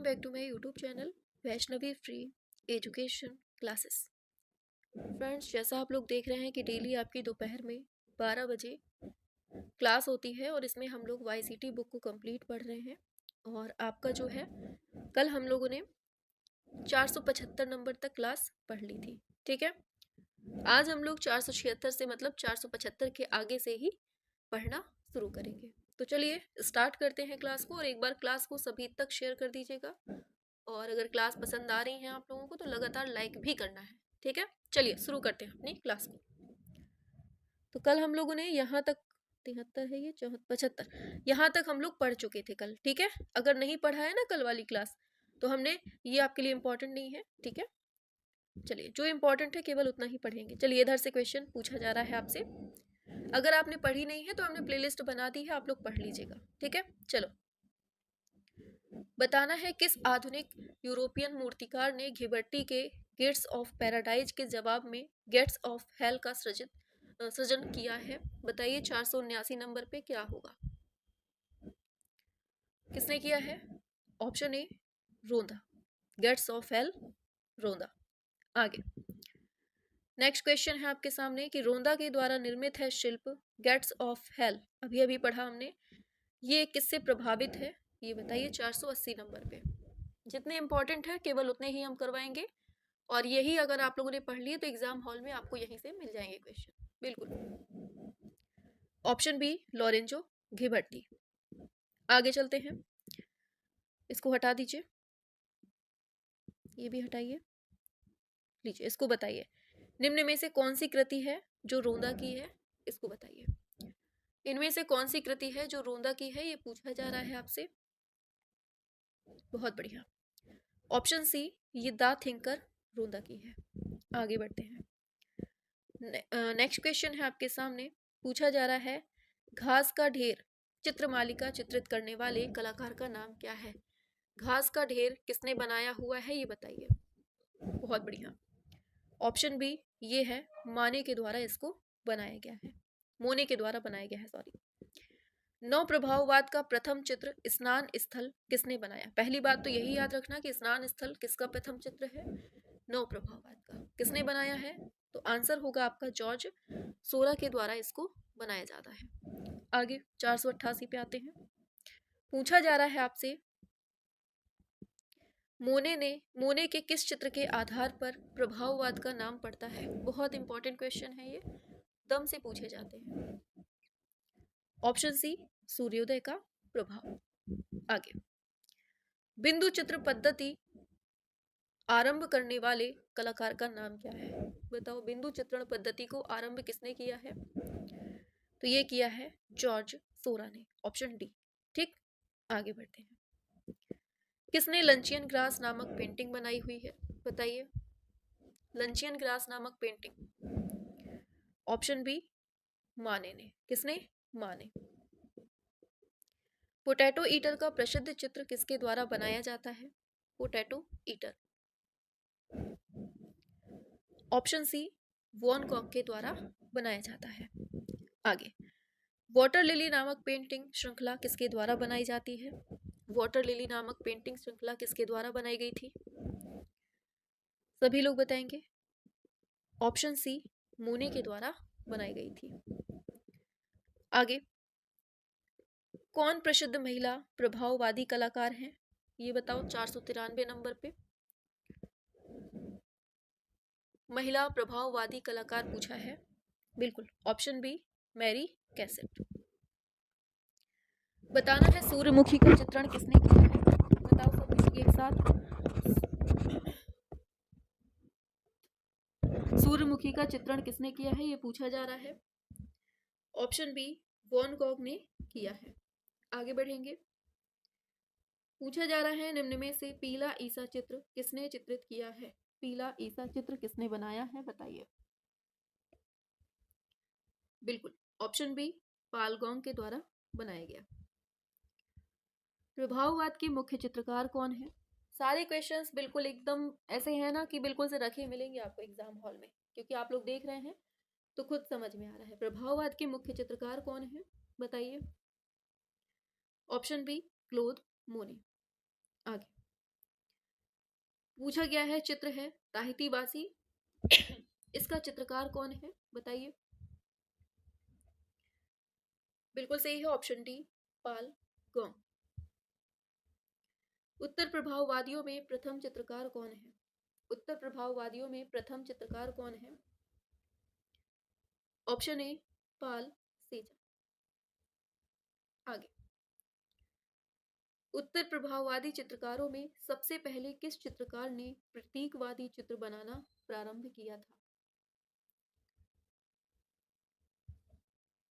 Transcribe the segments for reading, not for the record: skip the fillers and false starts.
Back to my YouTube channel Vaishnavi free education classes. Friends, जैसा आप लोग देख रहे हैं कि डेली आपकी दोपहर में 12 बजे क्लास होती है और इसमें हम लोग वाईसीटी बुक को कंप्लीट पढ़ रहे हैं। और आपका जो है, कल हम लोगों ने 475 नंबर तक क्लास पढ़ ली थी। ठीक है, आज हम लोग 476 से मतलब 475 के आगे से ही पढ़ना शुरू करेंगे। तो चलिए स्टार्ट करते हैं क्लास को। और एक बार क्लास को सभी तक शेयर कर दीजिएगा, और अगर क्लास पसंद आ रही है आप लोगों को तो लगातार लाइक भी करना है। ठीक है, चलिए शुरू करते हैं अपनी क्लास को। तो कल हम लोगों ने यहाँ तक 73 है, ये 75 यहाँ तक हम लोग पढ़ चुके थे कल। ठीक है, अगर नहीं पढ़ा है ना कल वाली क्लास तो हमने, ये आपके लिए इम्पोर्टेंट नहीं है। ठीक है, चलिए जो इम्पोर्टेंट है केवल उतना ही पढ़ेंगे। चलिए इधर से क्वेश्चन पूछा जा रहा है आपसे। अगर आपने पढ़ी नहीं है तो हमने प्लेलिस्ट बना दी है, आप लोग पढ़ लीजिएगा। ठीक है, चलो बताना है किस आधुनिक यूरोपियन मूर्तिकार ने घिबर्टी के गेट्स ऑफ पैराडाइज के जवाब में गेट्स ऑफ हेल का सृजन किया है। बताइए 479 नंबर पे क्या होगा। किसने किया है? ऑप्शन ए रोंदा, गेट्स ऑफ हेल रोंदा। आगे नेक्स्ट क्वेश्चन है आपके सामने कि रोंदा के द्वारा निर्मित है शिल्प गेट्स ऑफ हेल, अभी अभी पढ़ा हमने, ये किससे प्रभावित है? ये बताइए 480 नंबर पे। जितने इंपॉर्टेंट है केवल उतने ही हम करवाएंगे, और यही अगर आप लोगों ने पढ़ लिए तो एग्जाम हॉल में आपको यहीं से मिल जाएंगे क्वेश्चन। बिल्कुल, ऑप्शन बी लॉरेंजो घिबर्टी। आगे चलते हैं, इसको हटा दीजिए, ये भी हटाइए, लीजिए इसको बताइए निम्न में से कौन सी कृति है जो रोंदा की है? इसको बताइए इनमें से कौन सी कृति है जो रोंदा की है, ये पूछा जा रहा है आपसे। बहुत बढ़िया, ऑप्शन सी ये द थिंकर रोंदा की है। आगे बढ़ते हैं, नेक्स्ट क्वेश्चन है आपके सामने, पूछा जा रहा है घास का ढेर चित्रमालिका चित्रित करने वाले कलाकार का नाम क्या है? घास का ढेर किसने बनाया हुआ है, ये बताइए। बहुत बढ़िया, ऑप्शन बी ये है माने के द्वारा इसको बनाया गया है, मोने के द्वारा बनाया गया है, सॉरी। नौ प्रभाववाद का प्रथम चित्र स्नान स्थल किसने बनाया? पहली बात तो यही याद रखना कि स्नान स्थल किसका प्रथम चित्र है? नौ प्रभाववाद का। किसने बनाया है? तो आंसर होगा आपका जॉर्ज सोरा के द्वारा इसको बनाया जाता है। आगे 488 पे आते हैं, पूछा जा रहा है आपसे मोने के किस चित्र के आधार पर प्रभाववाद का नाम पड़ता है? बहुत इंपॉर्टेंट क्वेश्चन है ये, दम से पूछे जाते हैं। ऑप्शन सी सूर्योदय का प्रभाव। आगे बिंदु चित्र पद्धति आरंभ करने वाले कलाकार का नाम क्या है? बताओ, बिंदु चित्रण पद्धति को आरंभ किसने किया है? तो ये किया है जॉर्ज सोरा ने, ऑप्शन डी। ठीक, आगे बढ़ते हैं, किसने लंचियन ग्रास नामक पेंटिंग बनाई हुई है? बताइए, लंचियन ग्रास नामक पेंटिंग। ऑप्शन बी माने ने। किसने? माने। पोटैटो ईटर का प्रसिद्ध चित्र किसके द्वारा बनाया जाता है? Potato eater. Option C von Gogh के द्वारा बनाया जाता है। आगे वाटर लिली नामक पेंटिंग श्रृंखला किसके द्वारा बनाई जाती है? वाटर लिली नामक पेंटिंग श्रृंखला किसके द्वारा बनाई गई थी? सभी लोग बताएंगे। ऑप्शन सी मोने के द्वारा बनाई गई थी। आगे कौन प्रसिद्ध महिला प्रभाववादी कलाकार हैं? ये बताओ 493 नंबर पे। महिला प्रभाववादी कलाकार पूछा है। बिल्कुल, ऑप्शन बी मैरी कैसेट। बताना है सूर्यमुखी का चित्रण किसने किया है? बताओ सब एक साथ, सूर्यमुखी का चित्रण किसने किया है, ये पूछा जा रहा है। ऑप्शन बी वॉन गॉग ने किया है। आगे बढ़ेंगे, पूछा जा रहा है निम्न में से पीला ईसा चित्र किसने चित्रित किया है? पीला ईसा चित्र किसने बनाया है, बताइए। बिल्कुल, ऑप्शन बी पाल गॉन्ग के द्वारा बनाया गया। प्रभाववाद के मुख्य चित्रकार कौन है? सारे क्वेश्चंस बिल्कुल एकदम ऐसे हैं ना कि बिल्कुल से रखे मिलेंगे आपको एग्जाम हॉल में, क्योंकि आप लोग देख रहे हैं तो खुद समझ में आ रहा है। प्रभाववाद के मुख्य चित्रकार कौन है, बताइए। ऑप्शन बी क्लोद मोने। आगे पूछा गया है चित्र है ताहिती बासी। इसका चित्रकार कौन है बताइए। बिल्कुल सही है ऑप्शन डी, पाल गॉन्ग। उत्तर प्रभाववादियों में प्रथम चित्रकार कौन है? उत्तर प्रभाववादियों में प्रथम चित्रकार कौन है? ऑप्शन ए, पाल सेजा। आगे, उत्तर प्रभाववादी चित्रकारों में सबसे पहले किस चित्रकार ने प्रतीकवादी चित्र बनाना प्रारंभ किया था?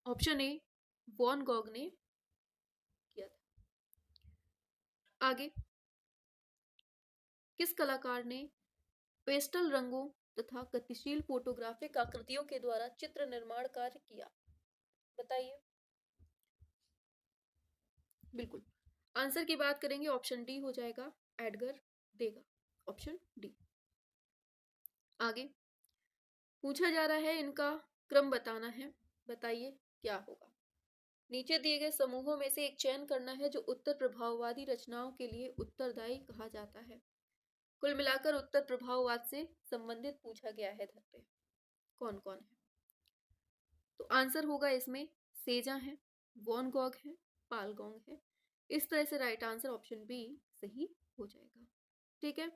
ऑप्शन ए, वॉन गॉग ने किया था। आगे, किस कलाकार ने पेस्टल रंगों तथा गतिशील फोटोग्राफिक आकृतियों के द्वारा चित्र निर्माण कार्य किया? बताइए। बिल्कुल, आंसर की बात करेंगे ऑप्शन डी हो जाएगा, एडगर देगा। Option D. आगे पूछा जा रहा है इनका क्रम बताना है, बताइए क्या होगा। नीचे दिए गए समूहों में से एक चयन करना है जो उत्तर प्रभाववादी रचनाओं के लिए उत्तरदायी कहा जाता है। कुल मिलाकर उत्तर प्रभाववाद से संबंधित पूछा गया है धर पे कौन कौन है। तो आंसर होगा इसमें सेजा है, वॉन गॉग है, पाल गॉन्ग है। इस तरह से राइट आंसर ऑप्शन बी सही हो जाएगा। ठीक है,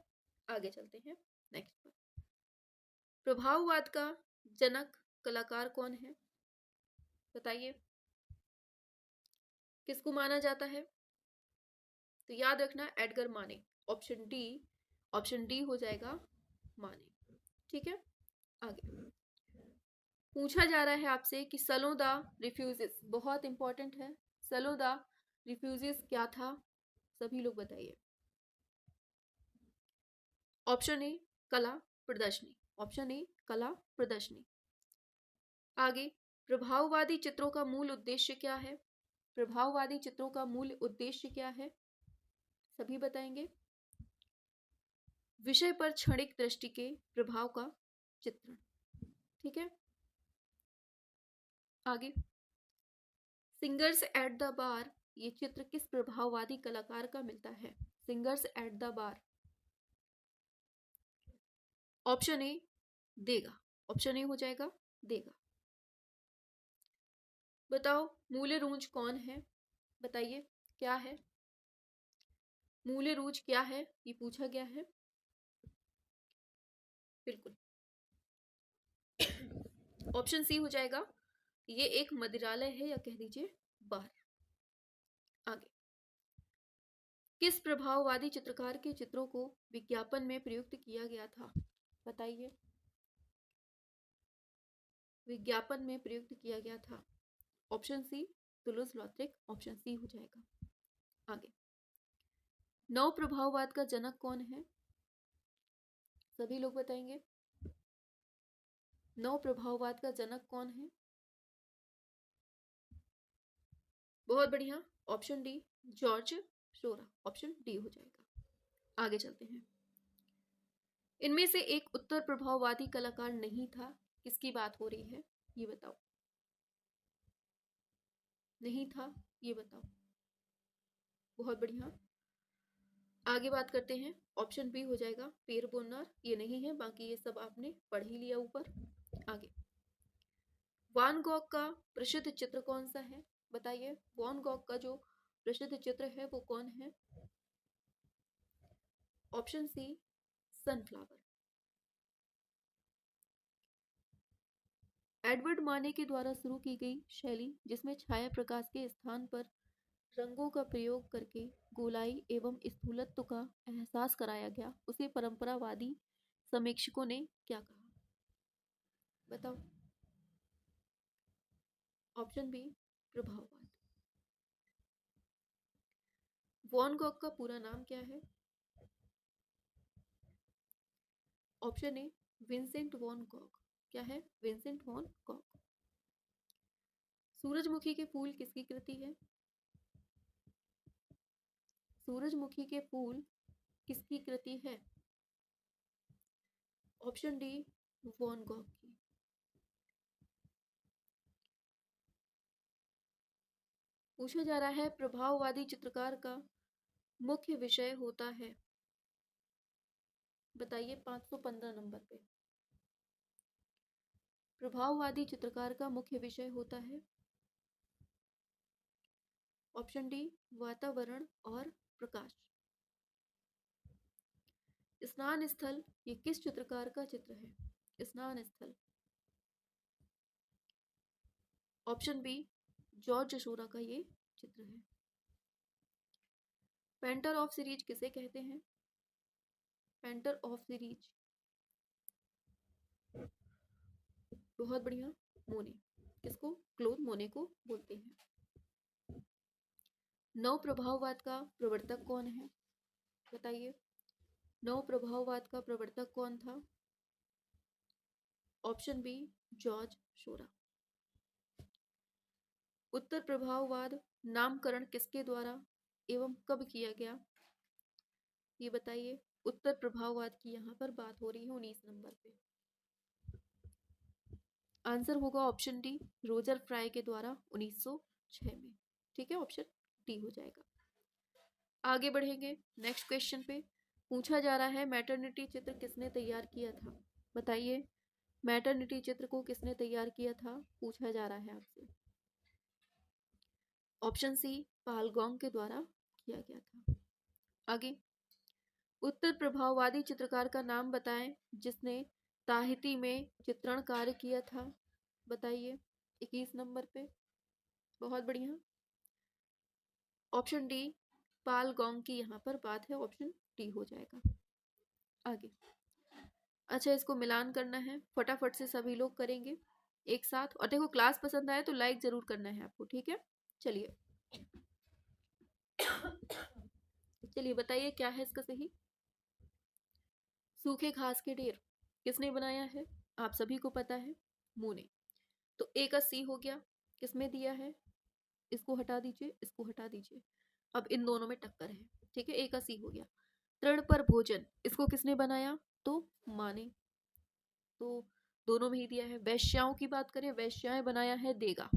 आगे चलते हैं नेक्स्ट पर। प्रभाववाद का जनक कलाकार कौन है बताइए, किसको माना जाता है? तो याद रखना एडगर माने। ऑप्शन डी, ऑप्शन डी हो जाएगा माने। ठीक है, आगे पूछा जा रहा है आपसे कि सलो द रिफ्यूजिस, बहुत इंपॉर्टेंट है। सलो द रिफ्यूजिस क्या था? सभी लोग बताइए। ऑप्शन ए, कला प्रदर्शनी। ऑप्शन ए, कला प्रदर्शनी। आगे, प्रभाववादी चित्रों का मूल उद्देश्य क्या है? प्रभाववादी चित्रों का मूल उद्देश्य क्या है? सभी बताएंगे। विषय पर क्षणिक दृष्टि के प्रभाव का चित्रण। ठीक है, आगे सिंगर्स एट द बार, ये चित्र किस प्रभाववादी कलाकार का मिलता है? Singers at the bar. Option A, देगा। ऑप्शन ए हो जाएगा देगा। बताओ मूल्य रूज कौन है? बताइए क्या है मूल्य रूज, क्या है ये पूछा गया है। बिल्कुल, ऑप्शन सी हो जाएगा, ये एक मदिरालय है या कह दीजिए बार। आगे, किस प्रभाववादी चित्रकार के चित्रों को विज्ञापन में प्रयुक्त किया गया था? बताइए, विज्ञापन में प्रयुक्त किया गया था। Option C, तुलुस लॉथरिक। ऑप्शन सी हो जाएगा। आगे, नव प्रभाववाद का जनक कौन है? सभी लोग बताएंगे। नव प्रभाववाद का जनक कौन है? बहुत बढ़िया, ऑप्शन डी, जॉर्ज सोरा। ऑप्शन डी हो जाएगा। आगे चलते हैं। इनमें से एक उत्तर प्रभाववादी कलाकार नहीं था, किसकी बात हो रही है ये बताओ। नहीं था, ये बताओ। बहुत बढ़िया, आगे बात करते हैं। ऑप्शन बी हो जाएगा, पेर बोन्नार। ये नहीं है, बाकी ये सब आपने पढ़ ही लिया ऊपर। आगे, वान गॉग का प्रसिद्ध चित्र कौन सा है? बताइए, वान गॉग का जो प्रसिद्ध चित्र है वो कौन है? ऑप्शन सी, सनफ्लावर। एडवर्ड माने के द्वारा शुरू की गई शैली जिसमें छाया प्रकाश के स्थान पर रंगों का प्रयोग करके गोलाई एवं स्थूलत्व का एहसास कराया गया, उसे परंपरावादी समीक्षकों ने क्या कहा? बताओ। ऑप्शन बी, प्रभाववाद। वॉन गॉग का पूरा नाम क्या है? Option A, Vincent von Gogh. क्या है? Vincent von Gogh. सूरजमुखी के फूल किसकी कृति है? सूरजमुखी के फूल किसकी कृति है? ऑप्शन डी, वॉन गॉग की। पूछा जा रहा है प्रभाववादी चित्रकार का मुख्य विषय होता है। बताइए 515 नंबर पे। प्रभाववादी चित्रकार का मुख्य विषय होता है ऑप्शन डी वातावरण और प्रकाश। स्नान स्थल ये किस चित्रकार का चित्र है? स्नान स्थल ऑप्शन बी जॉर्ज अशोरा का ये चित्र है। पेंटर ऑफ सीरीज किसे कहते हैं? पेंटर ऑफ सीरीज बहुत बढ़िया मोने। किसको? क्लोद मोने को बोलते हैं। नव प्रभाववाद का प्रवर्तक कौन है? बताइए नव प्रभाववाद का प्रवर्तक कौन था? Option B George Seurat. उत्तर प्रभाववाद नामकरण किसके द्वारा एवं कब किया गया? ये बताइए। उत्तर प्रभाववाद की यहाँ पर बात हो रही है 19 नंबर पे। आंसर होगा ऑप्शन डी रोजर फ्राई के द्वारा 1906 में। ठीक है, ऑप्शन डी हो जाएगा। आगे बढ़ेंगे नेक्स्ट क्वेश्चन पे। पूछा जा रहा है मैटरनिटी चित्र किसने तैयार किया था? बताइए मैटरनिटी चित्र को किसने तैयार किया था? पूछा जा रहा है आपसे। ऑप्शन सी पाल गॉन्ग के द्वारा किया गया था। आगे उत्तर प्रभाववादी चित्रकार का नाम बताएं जिसने ताहिती में चित्रण कार्य किया था। बताइए 21 नंबर पे। बहुत बढ़िया ऑप्शन डी पाल गॉन्ग की यहाँ पर बात है, ऑप्शन डी हो जाएगा। आगे अच्छा इसको मिलान करना है, फटाफट से सभी लोग करेंगे एक साथ। और देखो क्लास पसंद आए तो लाइक जरूर करना है आपको, ठीक है। चलिए चलिए बताइए क्या है इसका सही? सूखे घास के ढेर किसने बनाया है? आप सभी को पता है मोने। तो ए का सी हो गया, किसमें दिया है? इसको हटा दीजिए, इसको हटा दीजिए। अब इन दोनों में टक्कर है, ठीक है। ए का सी हो गया। तृण पर भोजन इसको किसने बनाया? तो माने। तो दोनों में ही दिया है। वैश्याओं की बात करें, वैश्याएं बनाया है देगा,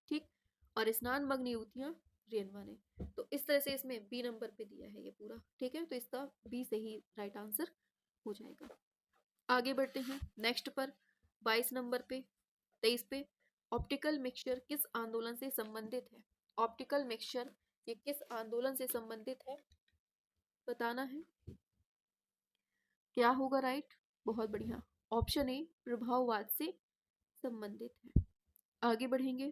ठीक। और स्नान मग्न युवतियां रेनवा ने। तो इस तरह से इसमें बी नंबर पे दिया है ये पूरा, ठीक है। तो इसका बी सही राइट आंसर हो जाएगा। आगे बढ़ते हैं नेक्स्ट पर 22 नंबर पे 23 पे। ऑप्टिकल मिक्सचर किस आंदोलन से संबंधित है? ऑप्टिकल मिक्सचर ये किस आंदोलन से संबंधित है बताना है। क्या होगा राइट? बहुत बढ़िया ऑप्शन ए प्रभाववाद से संबंधित है। आगे बढ़ेंगे।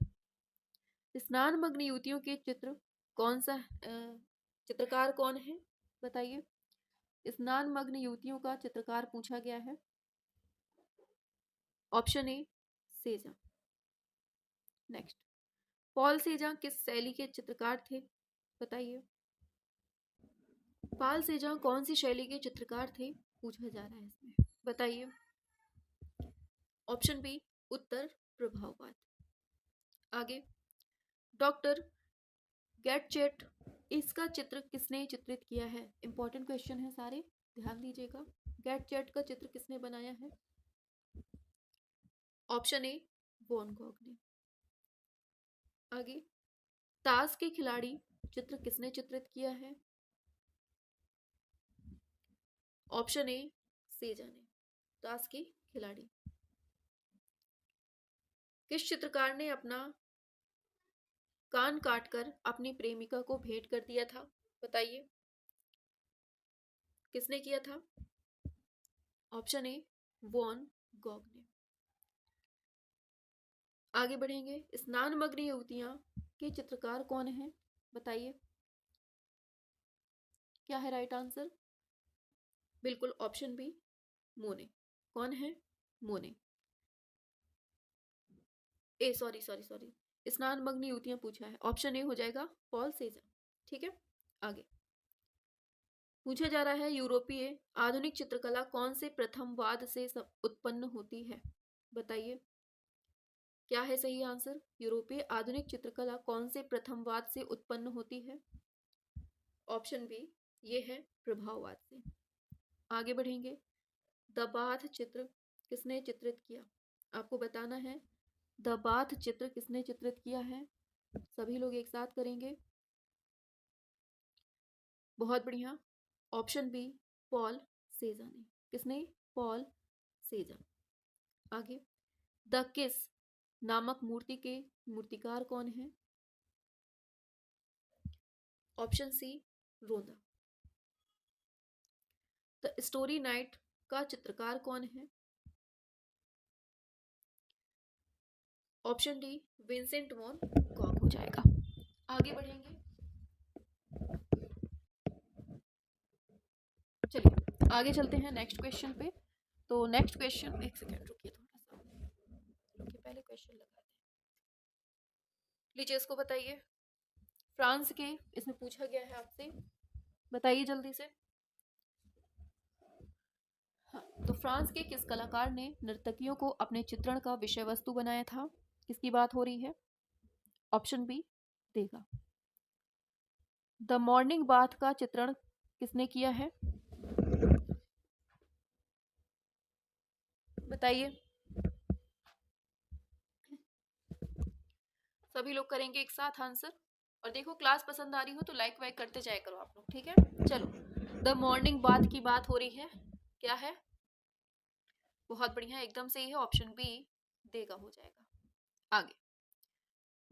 स्नान मग्न युवतियों के चित्र कौन सा चित्रकार कौन है? बताइए स्नान मग्न युवतियों का चित्रकार पूछा गया है। Option A Cezanne. Next Paul Cezanne किस शैली के चित्रकार थे? बताइए पाल सेजा कौन सी शैली के चित्रकार थे पूछा जा रहा है इसमें। बताइए ऑप्शन बी उत्तर प्रभाववाद। आगे डॉक्टर गैटचेट इसका चित्र किसने चित्रित किया है? इंपॉर्टेंट क्वेश्चन है सारे, ध्यान दीजिएगा। गैटचेट का चित्र किसने बनाया है? ऑप्शन ए वॉन गॉग ने। आगे ताश के खिलाड़ी चित्र किसने चित्रित किया है? ऑप्शन ए सेजा ने। ताश के खिलाड़ी। किस चित्रकार ने अपना कान काटकर अपनी प्रेमिका को भेंट कर दिया था? बताइए किसने किया था? ऑप्शन ए वॉन गॉग ने। आगे बढ़ेंगे। स्नान मग्न युवतियां के चित्रकार कौन है? बताइए क्या है राइट आंसर? बिल्कुल ऑप्शन बी मोने। कौन है? मोने। ए सॉरी सॉरी सॉरी स्नान मग्न युवतियां पूछा है, ऑप्शन ए हो जाएगा पॉल सेजा, ठीक है। आगे पूछा जा रहा है यूरोपीय आधुनिक चित्रकला कौन से प्रथमवाद से उत्पन्न होती है? बताइए क्या है सही आंसर? यूरोपीय आधुनिक चित्रकला कौन से प्रथमवाद से उत्पन्न होती है? ऑप्शन बी ये है प्रभाववाद से। आगे बढ़ेंगे। द बाथ चित्र किसने चित्रित किया? आपको बताना है द बाथ चित्र किसने चित्रित किया है। सभी लोग एक साथ करेंगे। बहुत बढ़िया ऑप्शन बी पॉल सेजा ने। किसने? Paul Cezanne. आगे, द किस नामक मूर्ति के मूर्तिकार कौन है? ऑप्शन सी, रोदा। द स्टोरी नाइट का चित्रकार कौन है? Option D, Vincent von Gogh हो जाएगा। आगे बढ़ेंगे, चलिए आगे चलते हैं नेक्स्ट क्वेश्चन पे। तो नेक्स्ट क्वेश्चन, एक सेकेंड रुकिए, थोड़ा सा रुकिए, पहले क्वेश्चन लगाते हैं। लीजिए इसको बताइए, फ्रांस के, इसमें पूछा गया है आपसे, बताइए जल्दी से। हाँ, तो फ्रांस के किस कलाकार ने नर्तकियों को अपने चित्रण का विषय वस्तु बनाया था? किसकी बात हो रही है? ऑप्शन बी, देगा। द मॉर्निंग बाथ का चित्रण किसने किया है? बताइए। सभी लोग करेंगे एक साथ आंसर। और देखो, क्लास पसंद आ रही हो तो लाइक वाइक करते जाया करो आप लोग, ठीक है। चलो, द मॉर्निंग बाथ की बात हो रही है, क्या है? बहुत बढ़िया, एकदम सही है, ऑप्शन बी, देगा हो जाएगा। आगे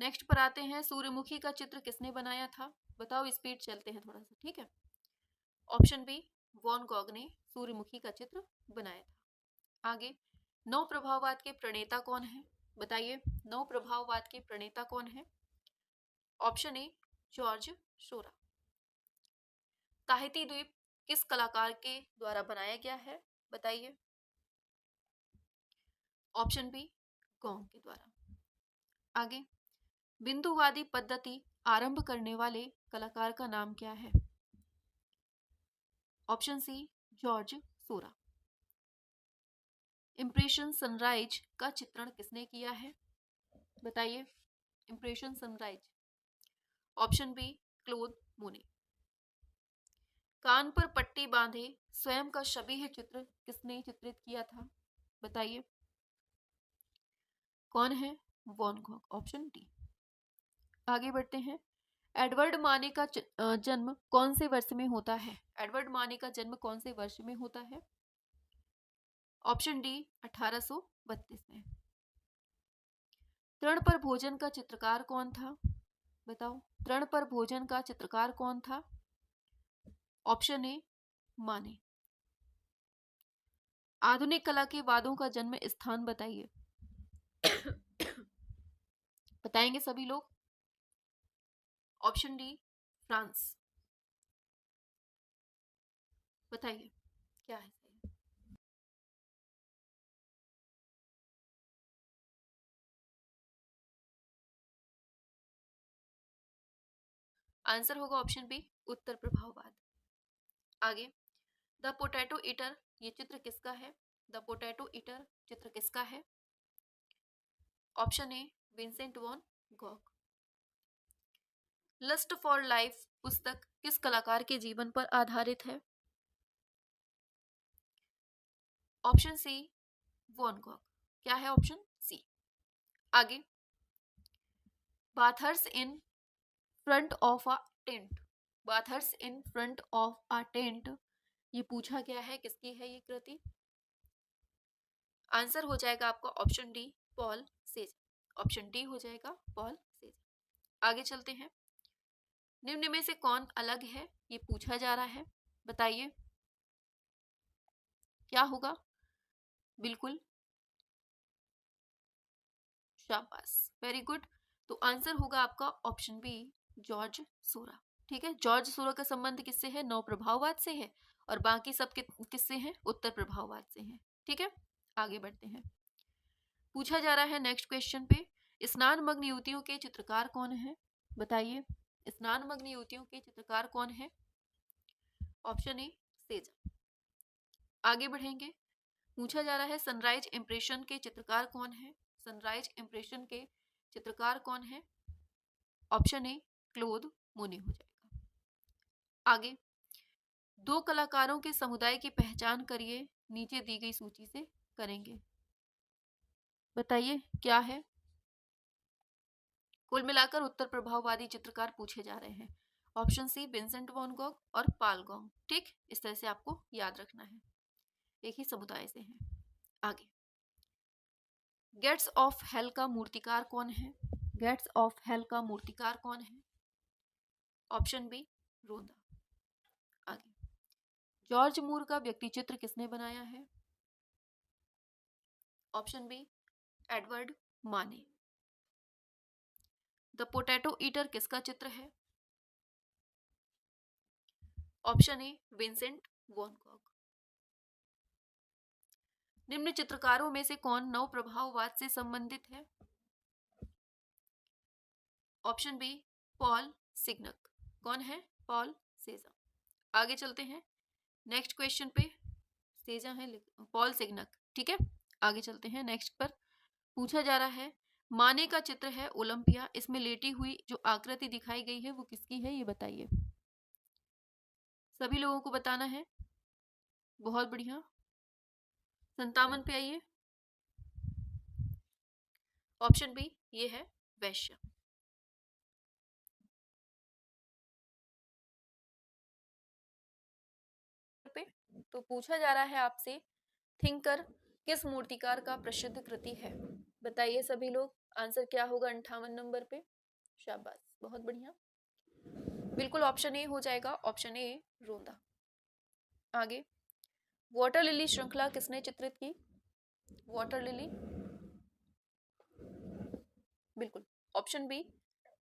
नेक्स्ट पर आते हैं, सूर्यमुखी का चित्र किसने बनाया था? बताओ, स्पीड चलते हैं थोड़ा सा, ठीक है। ऑप्शन बी, वॉन गॉग ने सूर्यमुखी का चित्र बनाया था। आगे, नौ प्रभाववाद के प्रणेता कौन है? बताइए, नौ प्रभाववाद के प्रणेता कौन है? Option A, George Seurat. Tahiti द्वीप किस कलाकार के द्वारा बनाया गया है? बताइए। ऑप्शन बी, गॉन्ग के द्वारा। आगे, बिंदुवादी पद्धति आरंभ करने वाले कलाकार का नाम क्या है? Option C, George Seurat. Impression sunrise का चित्रण किसने किया है? बताइए, impression sunrise. Option B, Claude Monet. कान पर पट्टी बांधे स्वयं का शबीह चित्र किसने चित्रित किया था? बताइए, कौन है? Van Gogh, option D. आगे बढ़ते हैं, एडवर्ड माने का जन्म कौन से वर्ष में होता है? एडवर्ड माने का जन्म कौन से वर्ष में होता है? ऑप्शन डी, 1832 में। तृण पर भोजन का चित्रकार कौन था? बताओ, तृण पर भोजन का चित्रकार कौन था? ऑप्शन ए, माने। आधुनिक कला के वादों का जन्म स्थान बताइए। बताएंगे सभी लोग? Option D, France. बताइए क्या है सही? आंसर होगा ऑप्शन बी, उत्तर प्रभाववाद। आगे, द पोटैटो ईटर, ये चित्र किसका है? द पोटैटो ईटर चित्र किसका है? Option A, Vincent von Gogh. Lust for life पुस्तक किस कलाकार के जीवन पर आधारित है? Option C, von Gogh. क्या है ऑप्शन सी? आगे, bathers in front of a tent, bathers in front of a tent, ये पूछा गया है, किसकी है ये कृति? आंसर हो जाएगा आपका option D, Paul Cezanne. Option D हो जाएगा, पॉल सेजा। आगे चलते हैं, निम्न में से कौन अलग है, ये पूछा जा रहा है, बताइए क्या होगा? बिल्कुल, शाबाश, वेरी गुड। तो आंसर होगा आपका ऑप्शन बी, जॉर्ज सोरा। ठीक है, जॉर्ज सोरा का संबंध किससे है? नौ प्रभाववाद से है, और बाकी सब किससे हैं? उत्तर प्रभाववाद से हैं। ठीक है, आगे बढ़ते हैं। पूछा जा रहा है नेक्स्ट क्वेश्चन पे, स्नान मग्न युवतियों के चित्रकार कौन है? बताइए, स्नान मग्न युवतियों के चित्रकार कौन है? Option A, Cezanne. आगे बढ़ेंगे, पूछा जा रहा है सनराइज इंप्रेशन के चित्रकार कौन है? सनराइज इंप्रेशन के चित्रकार कौन है? ऑप्शन ए, क्लोद मोने हो जाएगा। आगे, दो कलाकारों के समुदाय की पहचान करिए, नीचे दी गई सूची से करेंगे। बताइए क्या है? कुल मिलाकर उत्तर प्रभाववादी चित्रकार पूछे जा रहे हैं। Option C, Vincent van Gogh और पॉल गॉग। ठीक, इस तरह से आपको याद रखना है। एक ही समुदाय से हैं। आगे, गेट्स ऑफ हेल का मूर्तिकार कौन है? गेट्स ऑफ हेल का मूर्तिकार कौन है? ऑप्शन बी, रोंदा। आगे, जॉर्ज मूर का व्यक्ति चित्र किसने बनाया है? Option B, Edward Manet. The potato eater किसका चित्र है? Option A, Vincent van Gogh. निम्न चित्रकारों में से कौन नव प्रभाववाद से संबंधित है? Option B, Paul Signac. कौन है? Paul Cezanne. आगे चलते हैं नेक्स्ट क्वेश्चन पे। सेजा है, पॉल सिग्नक, ठीक है। आगे चलते हैं नेक्स्ट पर। पूछा जा रहा है, माने का चित्र है ओलंपिया, इसमें लेटी हुई जो आकृति दिखाई गई है वो किसकी है, ये बताइए। सभी लोगों को बताना है। बहुत बढ़िया, 57 पे आइए। ऑप्शन बी, ये है वैश्य। पे तो पूछा जा रहा है आपसे, थिंकर किस मूर्तिकार का प्रसिद्ध कृति है? बताइए सभी लोग, आंसर क्या होगा 58 नंबर पे? शाबाश, बहुत बढ़िया, बिल्कुल ऑप्शन ए हो जाएगा, ऑप्शन ए, रोंदा। आगे, वाटर लिली श्रृंखला किसने चित्रित की? वाटर लिली, बिल्कुल option B,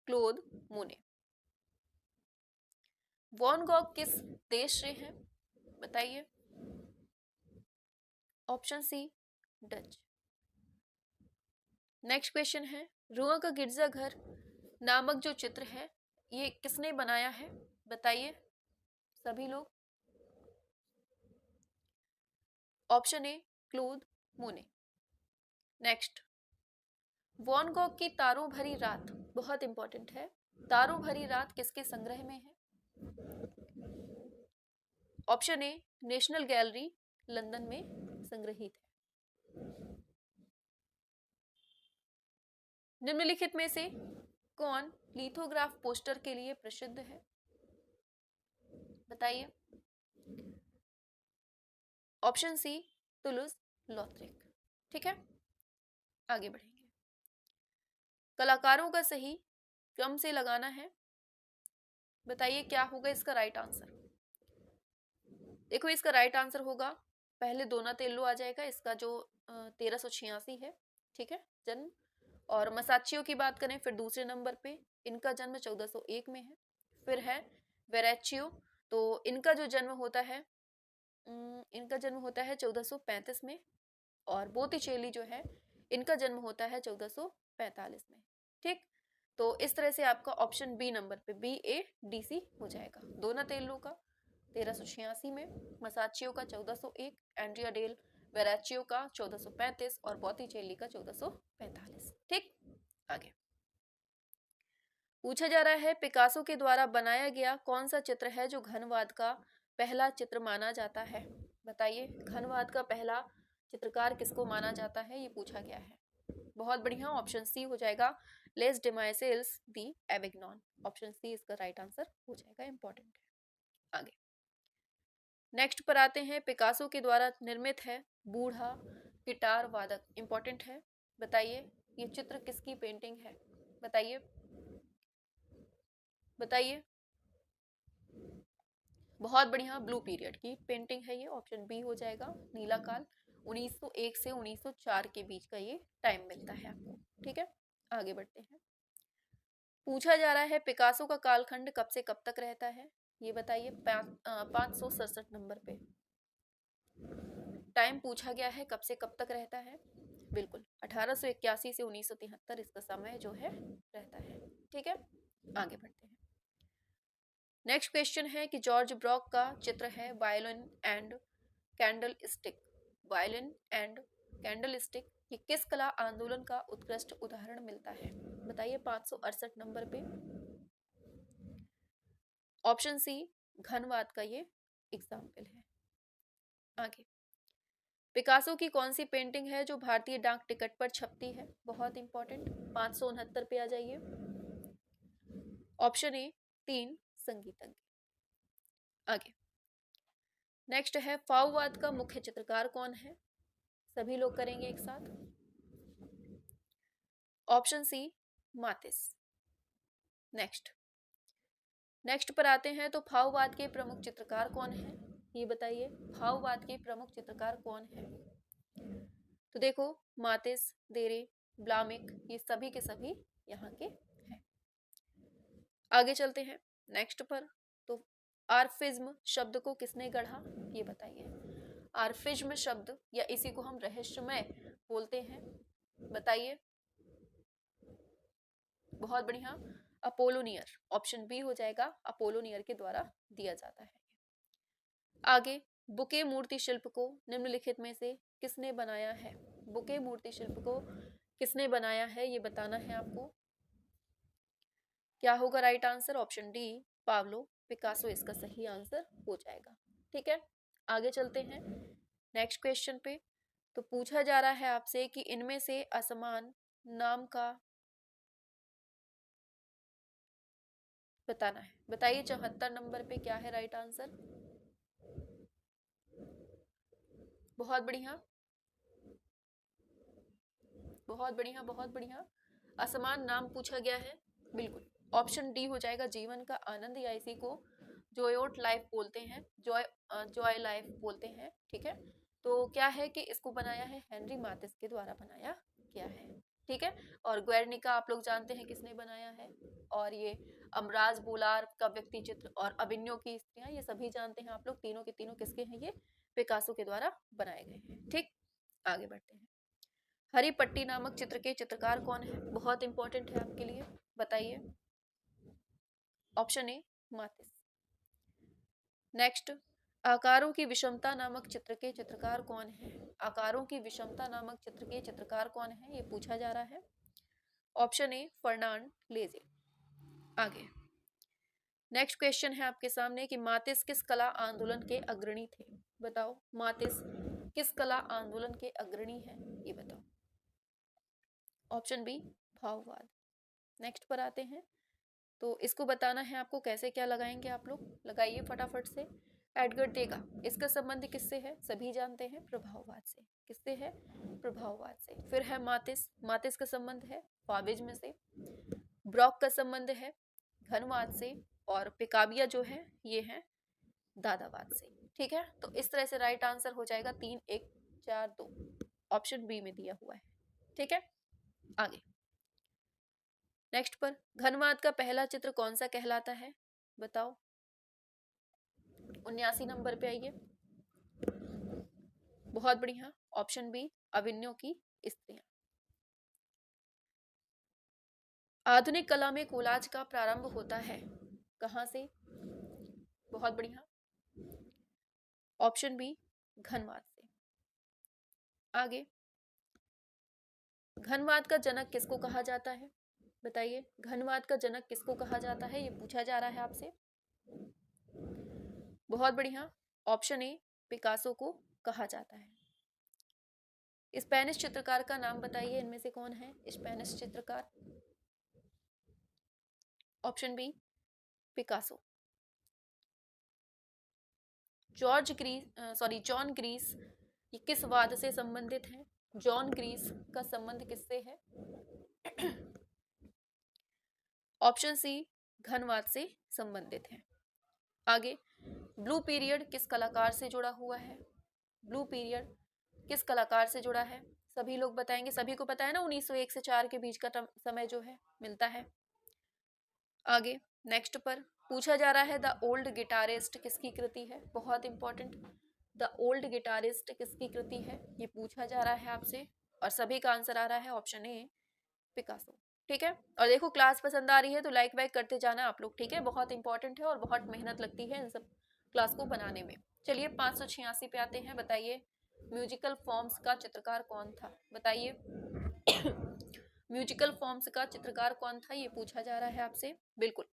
Claude Monet. Van Gogh किस देश से है? बताइए। Option C, Dutch. Next question है, रुआ का गिरजाघर नामक जो चित्र है ये किसने बनाया है? बताइए सभी लोग। ऑप्शन ए, क्लोद मोने। नेक्स्ट, वॉन गॉग की तारों भरी रात, बहुत इंपॉर्टेंट है, तारों भरी रात किसके संग्रह में है? ऑप्शन ए, नेशनल गैलरी लंदन में संग्रहित है। निम्नलिखित में से कौन लिथोग्राफ पोस्टर के लिए प्रसिद्ध है? बताइए। Option C, Toulouse Lautrec. ठीक है, आगे बढ़ेंगे। कलाकारों का सही क्रम से लगाना है, बताइए क्या होगा इसका राइट आंसर। देखो इसका राइट आंसर होगा, पहले डोनातेल्लो आ जाएगा, इसका जो 1386 है, ठीक है, जन्म। और मसाचियो की बात करें फिर दूसरे नंबर पे, इनका जन्म 1401 में है। फिर है वेरेचियो, तो इनका जो जन्म होता है, इनका जन्म होता है 1435 में। और बोतिचेली जो है इनका जन्म होता है 1445 में। ठीक, तो इस तरह से आपका ऑप्शन बी नंबर पे BADC हो जाएगा। डोनातेल्लो का 1386 में, मसाचियो का 1401, एंड्रिया डेल वेराचियो का 1435 और बोतिचेली का 1445। ठीक, आगे पूछा जा रहा है, पिकासो के द्वारा बनाया गया कौन सा चित्र है जो घनवाद का पहला चित्र माना जाता है? बताइए, घनवाद का पहला चित्रकार किसको माना जाता है, ये पूछा गया है। बहुत बढ़िया, ऑप्शन सी हो जाएगा, लेस डेमाइसेल्स दी एविग्नॉन। ऑप्शन सी इसका राइट आंसर हो जाएगा, इंपॉर्टेंट है। आगे नेक्स्ट पर आते हैं, पिकासो के द्वारा निर्मित है बूढ़ा गिटार वादक, इंपॉर्टेंट है। बताइए ये चित्र किसकी पेंटिंग है? बताइए बताइए। बहुत बढ़िया, ब्लू पीरियड की पेंटिंग है ये, ऑप्शन बी हो जाएगा, नीला काल। 1901 से 1904 के बीच का ये टाइम मिलता है आपको। ठीक है, आगे बढ़ते हैं। पूछा जा रहा है, पिकासो का कालखंड कब से कब तक रहता है, ये बताइए। 567 नंबर पे टाइम पूछा गया है, कब से कब तक रहता है। बिल्कुल 1881 से 1973 इसका समय जो है रहता है। ठीक है, आगे बढ़ते हैं। नेक्स्ट क्वेश्चन है कि जॉर्ज ब्रॉक का चित्र है violin and candle stick. Violin and candle stick, ये किस कला आंदोलन का उत्कृष्ट उदाहरण मिलता है? बताइए 568 नंबर पे। ऑप्शन सी, घनवाद का ये एग्जाम्पल है। आगे, पिकासो की कौन सी पेंटिंग है जो भारतीय डाक टिकट पर छपती है? बहुत इंपॉर्टेंट, 569 पे आ जाइए। ऑप्शन ए, 3 संगीतज्ञ। आगे, नेक्स्ट है फाववाद का मुख्य चित्रकार कौन है? सभी लोग करेंगे एक साथ। Option C मातिस। नेक्स्ट पर आते हैं तो फाववाद के प्रमुख चित्रकार कौन है? ये बताइए, फाववाद के प्रमुख चित्रकार कौन है? तो देखो, मातिस, देरे, ब्लामिक, ये सभी के सभी यहाँ के हैं। आगे चलते हैं नेक्स्ट पर। तो आर्फिज्म शब्द को किसने गढ़ा? ये बताइए। आर्फिज्म शब्द या इसी को हम रहस्यमय बोलते हैं, बताइए। बहुत बढ़िया, अपोलोनियर। ऑप्शन बी हो जाएगा, अपोलोनियर के द्वारा दिया जाता है। आगे, बुके मूर्ति शिल्प को निम्नलिखित में से किसने बनाया है? बुके मूर्ति शिल्प को किसने बनाया है, ये बताना है आपको। क्या होगा right answer? Option D, Pablo Picasso इसका सही आंसर हो जाएगा। ठीक है, आगे चलते हैं नेक्स्ट क्वेश्चन पे। तो पूछा जा रहा है आपसे कि इनमें से असमान नाम का बताना है। बताइए 74 नंबर पे क्या है राइट आंसर? बहुत बढ़िया, बहुत बढ़िया, बहुत बढ़िया। असमान नाम पूछा गया है, बिल्कुल ऑप्शन डी हो जाएगा, जीवन का आनंद, या इसी को जॉयोट लाइफ बोलते हैं, जॉय लाइफ बोलते हैं। ठीक है, तो क्या है कि इसको बनाया है हेनरी मातिस के द्वारा बनाया गया है। ठीक है, और ग्वेर्निका आप लोग जानते हैं किसने बनाया है, और ये अमराज बोलार का व्यक्ति चित्र और अबिन्यो की स्त्रियां, ये सभी जानते हैं आप लोग। तीनों के तीनों किसके हैं? ये पिकासो के द्वारा बनाए गए हैं। ठीक, आगे बढ़ते हैं। हरी पट्टी नामक चित्र के चित्रकार कौन है? बहुत इंपॉर्टेंट है आपके लिए, बताइए। Option A मातिस। नेक्स्ट, आकारों की विषमता नामक चित्र के चित्रकार कौन है? आकारों की विषमता नामक चित्र के चित्रकार कौन है, ये पूछा जा रहा है। ऑप्शन ए फर्नांड लेजे। आगे नेक्स्ट क्वेश्चन है आपके सामने कि मातिस किस कला आंदोलन के अग्रणी थे? बताओ, मातिस किस कला आंदोलन के अग्रणी है, ये बताओ। Option B भाववाद। नेक्स्ट पर आते हैं, तो इसको बताना है आपको, कैसे क्या लगाएंगे आप लोग, लगाइए फटाफट से। एडगर देगा, इसका संबंध किससे है? सभी जानते हैं, प्रभाववाद से। किससे है? प्रभाववाद से। फिर है मातिस, मातिस का संबंध है फाविज्म से। ब्रॉक का संबंध है घनवाद से, और पिकाबिया जो है ये है दादावाद से। ठीक है, तो इस तरह से राइट आंसर हो जाएगा 3 1 4 2, ऑप्शन बी में दिया हुआ है। ठीक है, आगे नेक्स्ट पर, घनवाद का पहला चित्र कौन सा कहलाता है? बताओ, 79 नंबर पे आइए। बहुत बढ़िया, ऑप्शन बी अभिन्यो की स्त्रियां। आधुनिक कला में कोलाज का प्रारंभ होता है कहां से? बहुत बढ़िया, ऑप्शन बी घनवाद से। आगे, घनवाद का जनक किसको कहा जाता है? बताइए, घनवाद का जनक किसको कहा जाता है, ये पूछा जा रहा है आपसे। बहुत बढ़िया, ऑप्शन ए पिकासो को कहा जाता है। स्पेनिश चित्रकार का नाम बताइए, इनमें से कौन है स्पेनिश चित्रकार? Option B Picasso. Juan Gris ये किस वाद से संबंधित है? जॉन ग्रीस का संबंध किससे है? ऑप्शन सी घनवाद से संबंधित है। आगे, ब्लू पीरियड किस कलाकार से जुड़ा हुआ है? ब्लू पीरियड किस कलाकार से जुड़ा है? सभी लोग बताएंगे, सभी को पता है ना, 1901 से 4 के बीच का समय जो है मिलता है। आगे नेक्स्ट पर पूछा जा रहा है द ओल्ड गिटारिस्ट किसकी कृति है? बहुत इंपॉर्टेंट, द ओल्ड गिटारिस्ट किसकी कृति है, ये पूछा जा रहा है आपसे, और सभी का आंसर आ रहा है ऑप्शन ए पिकासो। ठीक है, और देखो क्लास पसंद आ रही है तो लाइक वाइक करते जाना आप लोग। ठीक है, बहुत इंपॉर्टेंट है और बहुत मेहनत लगती है इन सब क्लास को बनाने में। चलिए 586 पे आते हैं। बताइए, म्यूजिकल फॉर्म्स का चित्रकार कौन था? बताइए म्यूजिकल फॉर्म्स का चित्रकार कौन था, ये पूछा जा रहा है आपसे। बिल्कुल,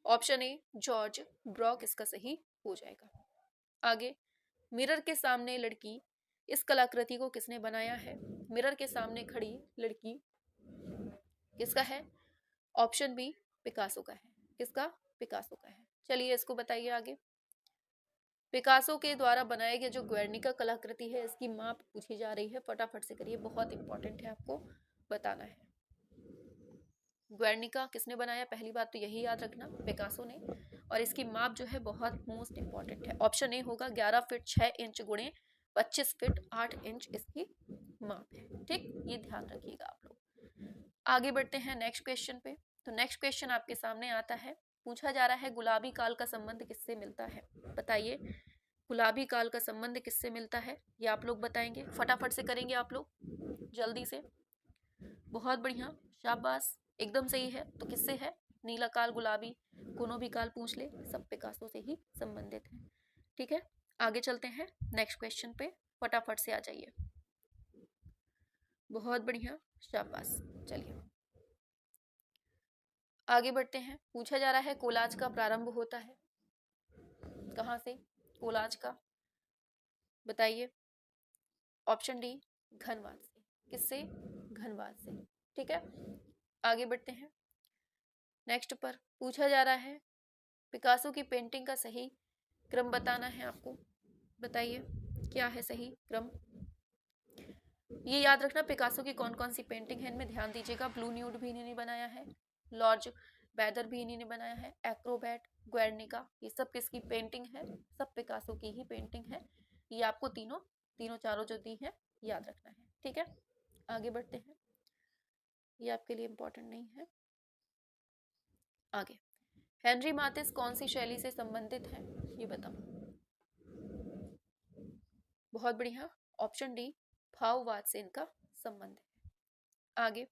ऑप्शन ए जॉर्ज ब्रॉक इसका सही हो जाएगा। आगे, मिरर के सामने लड़की इस कलाकृति को किसने बनाया है? मिरर के सामने खड़ी लड़की किसका है? ऑप्शन बी पिकासो का है। किसका? पिकासो का है। चलिए इसको बताइए आगे। पिकासो के द्वारा बनाया गया जो ग्वेर्निका कलाकृति है, इसकी माप पूछी जा रही है, फटाफट से करिए, बहुत इंपॉर्टेंट है, आपको बताना है। ग्वेर्निका किसने बनाया? पहली बात तो यही याद रखना, पिकासो ने। और इसकी माप जो है बहुत मोस्ट इंपॉर्टेंट है। ऑप्शन ए होगा 11 फीट 6 इंच गुणे 25 फीट 8 इंच इसकी माप है। ठीक, ये ध्यान रखिएगा आप लोग। आगे बढ़ते हैं नेक्स्ट क्वेश्चन पे। तो नेक्स्ट क्वेश्चन आपके सामने आता है, पूछा जा रहा है गुलाबी काल का संबंध किससे मिलता है? बताइए, गुलाबी काल का संबंध किससे मिलता है? ये आप लोग बताएंगे, फटाफट से करेंगे आप लोग, जल्दी से। बहुत बढ़िया, शाबाश, एकदम सही है। तो किससे है? नीला काल, गुलाबी, कोनो भी काल पूछ ले, सब पिकासो से ही संबंधित है। ठीक है, आगे चलते हैं नेक्स्ट क्वेश्चन पे, फटाफट से आ जाइए। बहुत बढ़िया, शाबाश। चलिए आगे बढ़ते हैं। पूछा जा रहा है कोलाज का प्रारंभ होता है कहाँ से? कोलाज का बताइए। ऑप्शन डी, घनवाद से। किससे? घनवाद से। ठीक है, आगे बढ़ते हैं नेक्स्ट पर। पूछा जा रहा है पिकासो की पेंटिंग का सही क्रम बताना है आपको। बताइए क्या है सही क्रम? ये याद रखना, पिकासो की कौन कौन सी पेंटिंग है इनमें ध्यान दीजिएगा। ब्लू न्यूड भी इन्होंने बनाया है, लॉर्ज बैदर भी इन्हीं ने बनाया है, एक्रोबैट, ग्वेर्निका, ये सब किसकी पेंटिंग है? सब पिकासो की ही पेंटिंग है। ये आपको तीनों तीनों चारों जो दी है याद रखना है। ठीक है, आगे बढ़ते हैं, ये आपके लिए इंपॉर्टेंट नहीं है। आगे, हेनरी मातिस कौन सी शैली से संबंधित है? ये बताओ। बहुत बढ़िया, ऑप्शन डी, भाववाद से इनका संबंध है। आगे,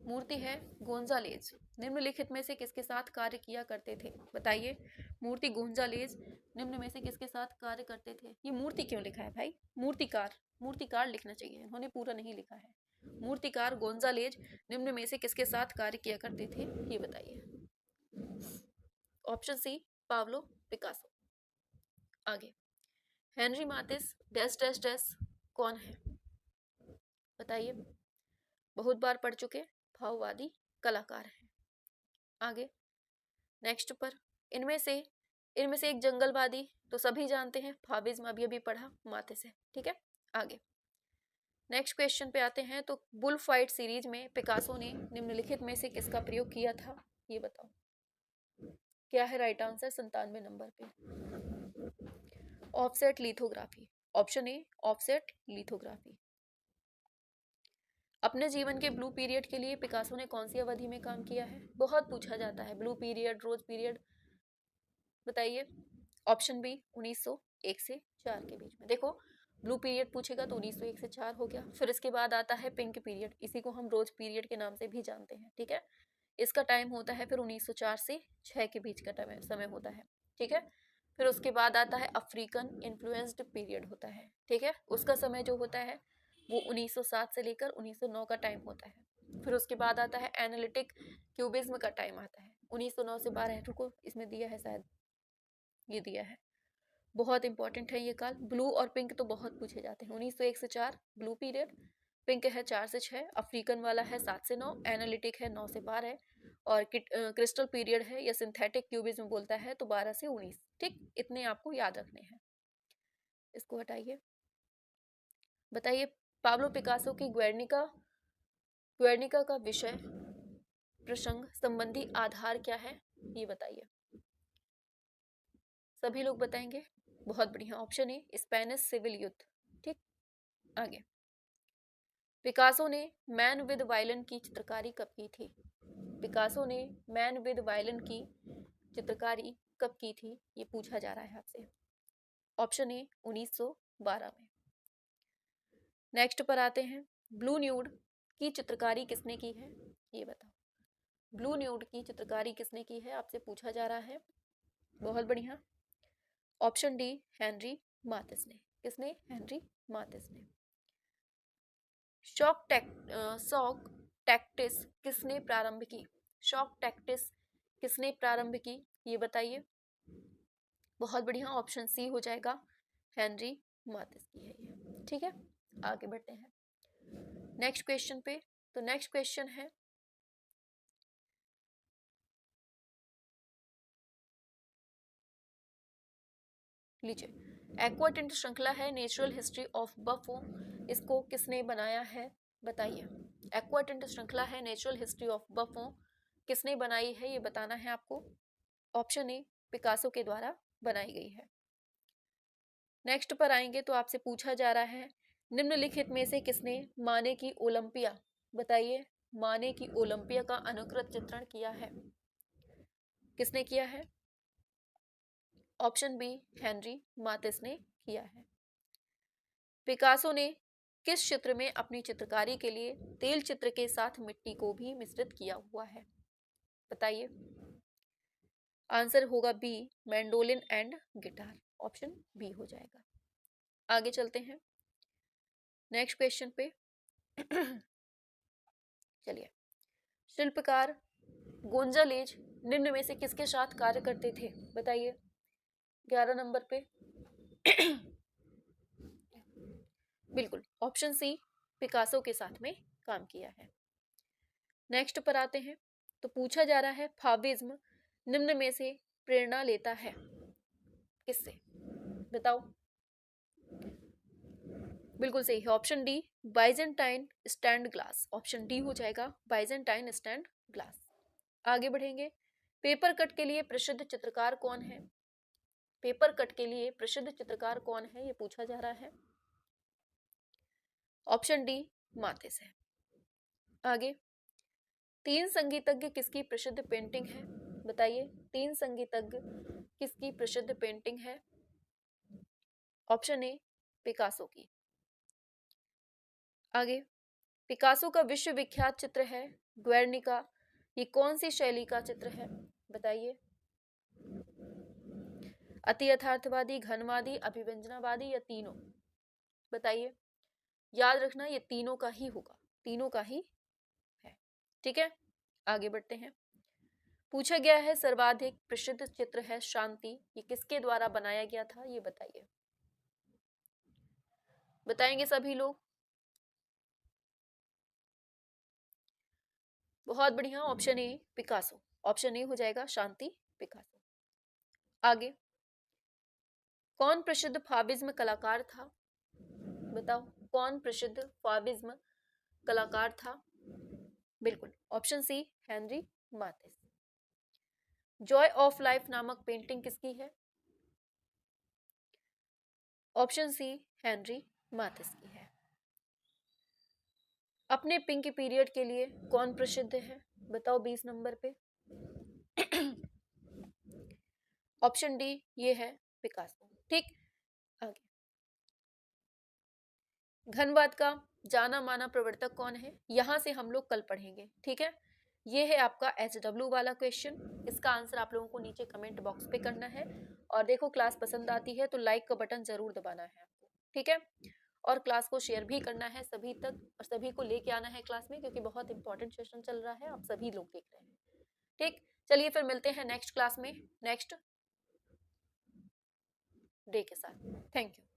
मूर्ति है गोंजालेज, निम्नलिखित में से किसके साथ कार्य किया करते थे? बताइए, मूर्ति गोंजालेज निम्न में से किसके साथ कार्य करते थे? ये मूर्ति क्यों लिखा है भाई? मूर्तिकार, मूर्तिकार लिखना चाहिए, इन्होंने पूरा नहीं लिखा है। मूर्तिकार गोंजालेज निम्न में से किसके साथ कार्य किया करते थे? ये बताइए। Option C, Pablo Picasso. आगे, Henri Matisse dash dash dash कौन है? बताइए, बहुत बार पढ़ चुके, भाववादी कलाकार है। आगे नेक्स्ट पर, इनमें से एक जंगलवादी तो सभी जानते हैं, फाविज्म अभी अभी पढ़ा, मातिस है। ठीक है, आगे नेक्स्ट क्वेश्चन पे आते हैं। तो बुल फाइट सीरीज में पिकासो ने निम्नलिखित में से किसका प्रयोग किया था? ये बताओ क्या है राइट आंसर 97 नंबर पे? Offset lithography. Option A, offset lithography. अपने जीवन के ब्लू पीरियड के लिए पिकासो ने कौन सी अवधि में काम किया है? बहुत पूछा जाता है, ब्लू पीरियड, रोज पीरियड, बताइए। ऑप्शन बी, 1901 से 4 के बीच में। देखो, ब्लू पीरियड पूछेगा तो 1901 से 4 हो गया। फिर इसके बाद आता है पिंक पीरियड, इसी को हम रोज पीरियड के नाम से भी जानते हैं। ठीक है, इसका टाइम होता है फिर 1904 से 6 के बीच का समय होता है। ठीक है, फिर उसके बाद आता है अफ्रीकन इन्फ्लुएंस्ड पीरियड होता है। ठीक है, उसका समय जो होता है वो 1907 से लेकर 1909 का टाइम होता है। फिर उसके बाद आता है एनालिटिक क्यूबिज्म का टाइम आता है 1909 से 12। रुको, इसमें दिया है शायद, ये दिया है, बहुत इंपॉर्टेंट है ये काल। ब्लू और पिंक तो बहुत पूछे जाते हैं। 1901 से 4 ब्लू पीरियड, पिंक है 4 से 6, अफ्रीकन वाला है 7 से 9, एनालिटिक है 9 से 12 और क्रिस्टल पीरियड है या सिंथेटिक क्यूबिज्म बोलता है तो 12 से 19। ठीक, इतने आपको याद रखने हैं। इसको हटाइए, बताइए पाब्लो पिकासो की ग्वेर्निका का विषय प्रसंग संबंधी आधार क्या है? ये बताइए, सभी लोग बताएंगे। बहुत बढ़िया, ऑप्शन ए, स्पेनिश सिविल युद्ध। ठीक, आगे, पिकासो ने मैन विद वायलिन की चित्रकारी कब की थी? पिकासो ने मैन विद वायलिन की चित्रकारी कब की थी? ये पूछा जा रहा है आपसे। ऑप्शन ए, 1912 में। नेक्स्ट पर आते हैं, ब्लू न्यूड की चित्रकारी किसने की है? ये बताओ, ब्लू न्यूड की चित्रकारी किसने की है, आपसे पूछा जा रहा है। बहुत बढ़िया, ऑप्शन डी, हेनरी मातिस ने। किसने? हेनरी मातिस ने। शॉक टैक्टिस किसने प्रारंभ की? शॉक टैक्टिस किसने प्रारंभ की? ये बताइए। बहुत बढ़िया, ऑप्शन सी हो जाएगा, हेनरी मातिस की है ये। ठीक है, आगे बढ़ते हैं नेक्स्ट क्वेश्चन पे। तो नेक्स्ट क्वेश्चन है, लीजिए, एक्वा टिंट श्रृंखला है नेचुरल हिस्ट्री ऑफ बफो, इसको किसने बनाया है बताइए। एक्वा टिंट श्रृंखला है नेचुरल हिस्ट्री ऑफ बफो, किसने बनाई है ये बताना है आपको। ऑप्शन ए पिकासो के द्वारा बनाई गई है। नेक्स्ट पर आएंगे तो आपसे पूछा जा रहा है निम्नलिखित में से किसने माने की ओलंपिया, बताइए माने की ओलंपिया का अनुकृत चित्रण किया है, किसने किया है। ऑप्शन बी हेनरी मातिस ने किया है। पिकासो ने किस चित्र में अपनी चित्रकारी के लिए तेल चित्र के साथ मिट्टी को भी मिश्रित किया हुआ है, बताइए। आंसर होगा B mandolin and guitar, option B हो जाएगा। आगे चलते हैं नेक्स्ट क्वेश्चन पे। चलिए, शिल्पकार गोंजालेज निम्न में से किसके साथ कार्य करते थे, बताइए 11 नंबर पे। बिल्कुल ऑप्शन सी पिकासो के साथ में काम किया है। नेक्स्ट पर आते हैं तो पूछा जा रहा है फाविज्म निम्न में से प्रेरणा लेता है किससे, बताओ। बिल्कुल सही है option D Byzantine stand glass, option D हो जाएगा बाइजेंटाइन स्टैंड ग्लास। आगे बढ़ेंगे, पेपर कट के लिए प्रसिद्ध चित्रकार कौन है, पेपर कट के लिए प्रसिद्ध चित्रकार कौन है ये पूछा जा रहा है। ऑप्शन डी मातिस है। आगे, तीन संगीतज्ञ किसकी प्रसिद्ध पेंटिंग है, बताइए तीन संगीतज्ञ किसकी प्रसिद्ध पेंटिंग है। ऑप्शन ए पिकासो की। आगे, पिकासो का विश्व विख्यात चित्र है ग्वेर्निका, ये कौन सी शैली का चित्र है, बताइए। अति यथार्थवादी, घनवादी, अभिव्यंजनावादी या तीनों, बताइए। याद रखना ये तीनों का ही होगा, तीनों का ही है, ठीक है। आगे बढ़ते हैं, पूछा गया है सर्वाधिक प्रसिद्ध चित्र है शांति, ये किसके द्वारा बनाया गया था ये बताइए, बताएंगे सभी लोग। बहुत बढ़िया, option A Picasso, option A हो जाएगा शांति पिकासो। आगे, कौन प्रसिद्ध फाविज्म कलाकार था, बताओ कौन प्रसिद्ध फाविज्म कलाकार था। बिल्कुल option C Henri Matisse. Joy of Life नामक पेंटिंग किसकी है, ऑप्शन सी हेनरी मातिस की है। अपने पिंक पीरियड के लिए कौन प्रसिद्ध है, बताओ 20 नंबर पे। ऑप्शन डी ये है पिकासो, ठीक। आगे, घनवाद का जाना माना प्रवर्तक कौन है, यहां से हम लोग कल पढ़ेंगे, ठीक है। ये है आपका SW वाला क्वेश्चन, इसका आंसर आप लोगों को नीचे कमेंट बॉक्स पे करना है। और देखो क्लास पसंद आती है तो लाइक का बटन जरूर दबाना है आपको, ठीक है। और क्लास को शेयर भी करना है सभी तक, और सभी को लेके आना है क्लास में, क्योंकि बहुत इंपॉर्टेंट सेशन चल रहा है, आप सभी लोग देख रहे हैं, ठीक। चलिए फिर मिलते हैं नेक्स्ट क्लास में नेक्स्ट डे के साथ। Thank you.